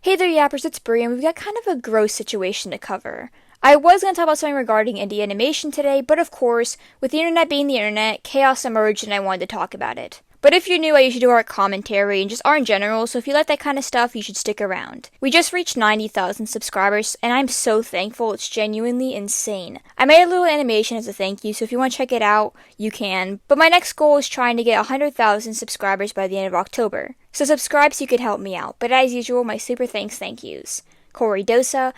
Hey there, Yappers, it's Brie, and we've got kind of a gross situation to cover. I was going to talk about something regarding indie animation today, but of course, with the internet being the internet, chaos emerged and I wanted to talk about it. But if you're new, I usually do art commentary and just art in general, so if you like that kind of stuff, you should stick around. We just reached 90,000 subscribers, and I'm so thankful, it's genuinely insane. I made a little animation as a thank you, so if you want to check it out, you can. But my next goal is trying to get 100,000 subscribers by the end of October. So subscribe so you could help me out, but as usual, my super thank yous. Corey Dosa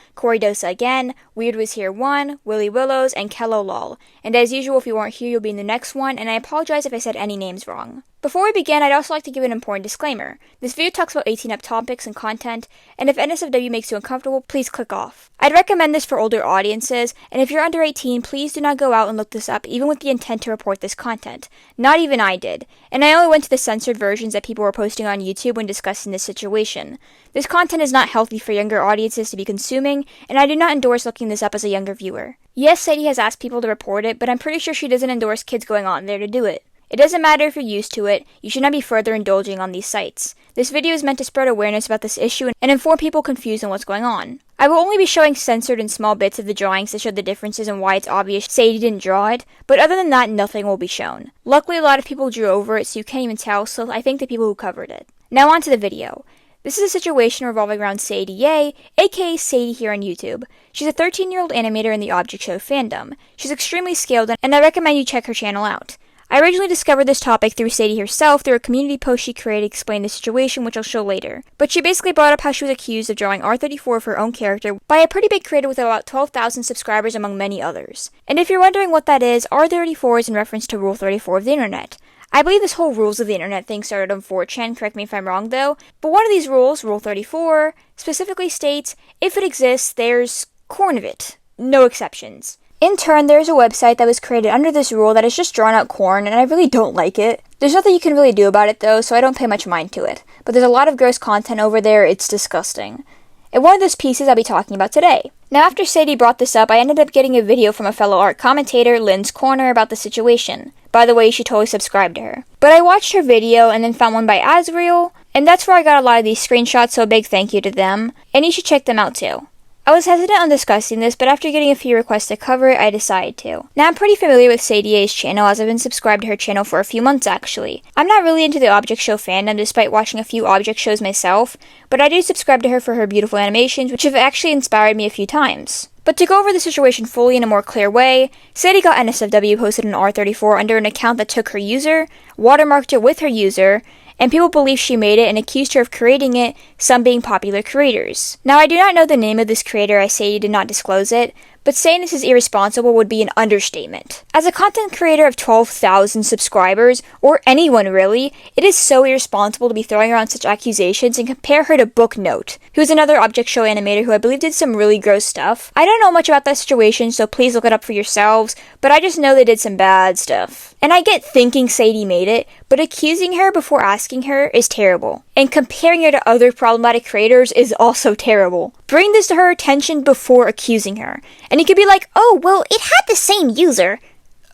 again, Weird Was Here 1, Willy Willows, and Kello Lol. And as usual, if you weren't here, you'll be in the next one, and I apologize if I said any names wrong. Before we begin, I'd also like to give an important disclaimer. This video talks about 18 up topics and content, and if NSFW makes you uncomfortable, please click off. I'd recommend this for older audiences, and if you're under 18, please do not go out and look this up, even with the intent to report this content. Not even I did. And I only went to the censored versions that people were posting on YouTube when discussing this situation. This content is not healthy for younger audiences to be consuming, and I do not endorse looking this up as a younger viewer. Yes, Sadie has asked people to report it, but I'm pretty sure she doesn't endorse kids going on there to do it. It doesn't matter if you're used to it, you should not be further indulging on these sites. This video is meant to spread awareness about this issue and inform people confused on what's going on. I will only be showing censored and small bits of the drawings to show the differences and why it's obvious Sadie didn't draw it, but other than that, nothing will be shown. Luckily, a lot of people drew over it, so you can't even tell, so I thank the people who covered it. Now on to the video. This is a situation revolving around Sadieyayy, aka Sadie here on YouTube. She's a 13-year-old animator in the Object Show fandom. She's extremely skilled, and I recommend you check her channel out. I originally discovered this topic through Sadie herself through a community post she created explaining the situation, which I'll show later. But she basically brought up how she was accused of drawing R34 of her own character by a pretty big creator with about 12,000 subscribers among many others. And if you're wondering what that is, R34 is in reference to Rule 34 of the internet. I believe this whole rules of the internet thing started on 4chan, correct me if I'm wrong though, but one of these rules, Rule 34, specifically states, if it exists, there's corn of it. No exceptions. In turn, there's a website that was created under this rule that has just drawn out corn, and I really don't like it. There's nothing you can really do about it though, so I don't pay much mind to it. But there's a lot of gross content over there, it's disgusting. And one of those pieces I'll be talking about today. Now after Sadie brought this up, I ended up getting a video from a fellow art commentator, Lynn's Corner, about the situation. By the way, you should totally subscribe to her. But I watched her video and then found one by Azareils, and that's where I got a lot of these screenshots, so a big thank you to them. And you should check them out too. I was hesitant on discussing this, but after getting a few requests to cover it, I decided to. Now, I'm pretty familiar with Sadieyayy's channel, as I've been subscribed to her channel for a few months, actually. I'm not really into the Object Show fandom, despite watching a few Object Shows myself, but I do subscribe to her for her beautiful animations, which have actually inspired me a few times. But to go over the situation fully in a more clear way, Sadie got NSFW posted on R34 under an account that took her user, watermarked her with her user, and people believe she made it and accused her of creating it, some being popular creators. Now, I do not know the name of this creator, as Sadie did not disclose it, but saying this is irresponsible would be an understatement. As a content creator of 12,000 subscribers, or anyone really, it is so irresponsible to be throwing around such accusations and compare her to Booknote, who is another Object Show animator who I believe did some really gross stuff. I don't know much about that situation, so please look it up for yourselves, but I just know they did some bad stuff. And I get thinking Sadie made it, but accusing her before asking her is terrible. And comparing her to other problematic creators is also terrible. Bring this to her attention before accusing her. And you could be like, oh, well, it had the same user.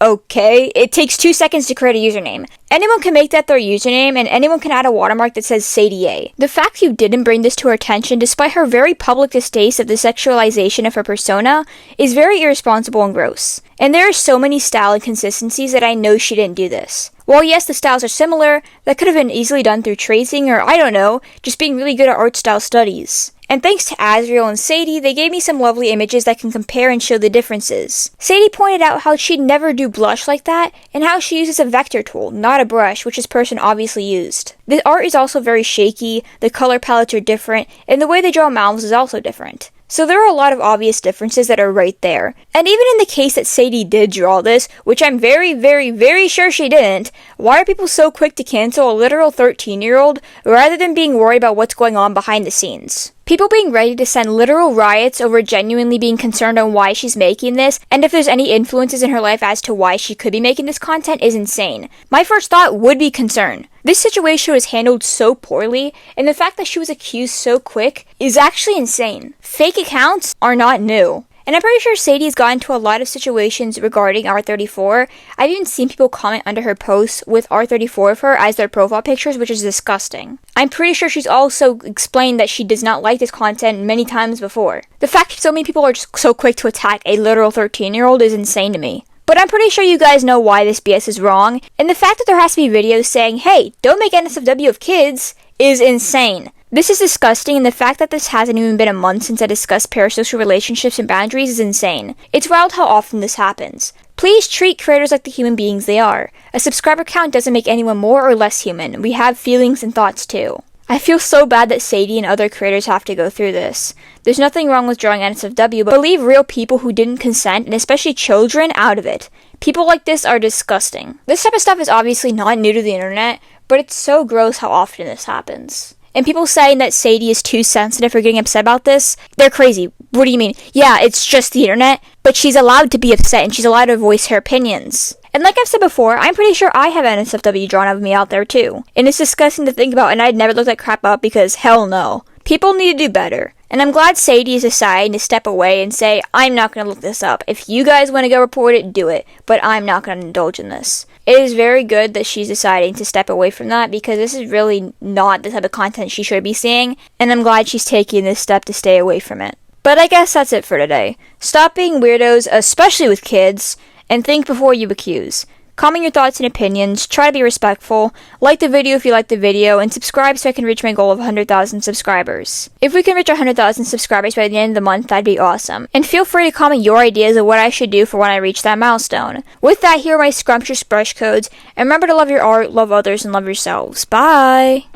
Okay, it takes 2 seconds to create a username. Anyone can make that their username, and anyone can add a watermark that says Sadieyayy. The fact you didn't bring this to her attention, despite her very public distaste of the sexualization of her persona, is very irresponsible and gross. And there are so many style inconsistencies that I know she didn't do this. While yes, the styles are similar, that could have been easily done through tracing or, I don't know, just being really good at art style studies. And thanks to Azareils and Sadie, they gave me some lovely images that can compare and show the differences. Sadie pointed out how she'd never do blush like that, and how she uses a vector tool, not a brush, which this person obviously used. The art is also very shaky, the color palettes are different, and the way they draw mouths is also different. So there are a lot of obvious differences that are right there. And even in the case that Sadie did draw this, which I'm very, very, very sure she didn't, why are people so quick to cancel a literal 13-year-old rather than being worried about what's going on behind the scenes? People being ready to send literal riots over genuinely being concerned on why she's making this, and if there's any influences in her life as to why she could be making this content is insane. My first thought would be concern. This situation was handled so poorly, and the fact that she was accused so quick is actually insane. Fake accounts are not new. And I'm pretty sure Sadie's gotten into a lot of situations regarding R34. I've even seen people comment under her posts with R34 of her as their profile pictures, which is disgusting. I'm pretty sure she's also explained that she does not like this content many times before. The fact that so many people are just so quick to attack a literal 13-year-old is insane to me. But I'm pretty sure you guys know why this BS is wrong, and the fact that there has to be videos saying, hey, don't make NSFW of kids, is insane. This is disgusting, and the fact that this hasn't even been a month since I discussed parasocial relationships and boundaries is insane. It's wild how often this happens. Please treat creators like the human beings they are. A subscriber count doesn't make anyone more or less human. We have feelings and thoughts too. I feel so bad that Sadie and other creators have to go through this. There's nothing wrong with drawing NSFW, but leave real people who didn't consent, and especially children, out of it. People like this are disgusting. This type of stuff is obviously not new to the internet, but it's so gross how often this happens. And people saying that Sadie is too sensitive for getting upset about this, they're crazy. What do you mean? Yeah, it's just the internet, but she's allowed to be upset and she's allowed to voice her opinions. And like I've said before, I'm pretty sure I have NSFW drawn of me out there too. And it's disgusting to think about, and I'd never look that crap up because hell no. People need to do better. And I'm glad Sadie is deciding to step away and say, I'm not going to look this up. If you guys want to go report it, do it. But I'm not going to indulge in this. It is very good that she's deciding to step away from that because this is really not the type of content she should be seeing. And I'm glad she's taking this step to stay away from it. But I guess that's it for today. Stop being weirdos, especially with kids, and think before you accuse. Comment your thoughts and opinions, try to be respectful, like the video if you like the video, and subscribe so I can reach my goal of 100,000 subscribers. If we can reach 100,000 subscribers by the end of the month, that'd be awesome. And feel free to comment your ideas of what I should do for when I reach that milestone. With that, here are my scrumptious brush codes, and remember to love your art, love others, and love yourselves. Bye!